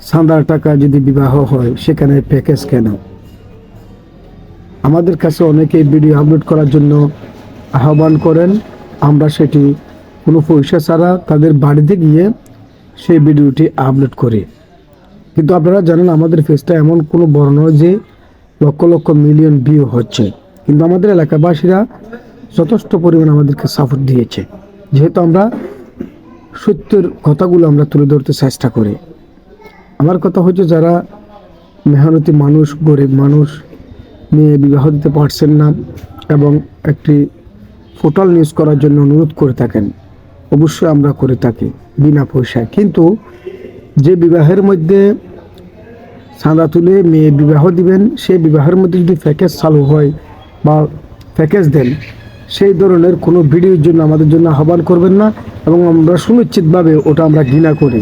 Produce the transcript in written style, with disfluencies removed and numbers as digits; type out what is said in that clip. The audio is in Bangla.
চাঁদার টাকা যদি বিবাহ হয় সেখানে প্যাকেজ কেন? আমাদের কাছে অনেকেই ভিডিও আপলোড করার জন্য আহ্বান করেন, আমরা সেটি কোনো পয়সা ছাড়া তাদের বাড়িতে গিয়ে সেই ভিডিওটি আপলোড করি। কিন্তু আপনারা জানেন আমাদের পেজটা এমন কোনো বড় নয় যে লক্ষ লক্ষ মিলিয়ন ভিউ হচ্ছে, কিন্তু আমাদের এলাকাবাসীরা যথেষ্ট পরিমাণ আমাদেরকে সাপোর্ট দিয়েছে, যেহেতু আমরা সত্যের কথাগুলো আমরা তুলে ধরতে চেষ্টা করি। আমার কথা হচ্ছে, যারা মেহনতি মানুষ, গরিব মানুষ, মেয়ে বিবাহ দিতে পারছেন না এবং একটি পোর্টাল নিউজ করার জন্য অনুরোধ করে থাকেন, অবশ্যই আমরা করে থাকি বিনা পয়সায়। কিন্তু যে বিবাহের মধ্যে চাঁদা তুলে মেয়ে বিবাহ দিবেন, সেই বিবাহের মধ্যে যদি প্যাকেজ চালু হয় বা প্যাকেজ দেন, সেই ধরনের কোনো ভিডিওর জন্য আমাদের জন্য আহ্বান করবেন না, এবং আমরা সুনিশ্চিতভাবে ওটা আমরা ঘৃণা করি।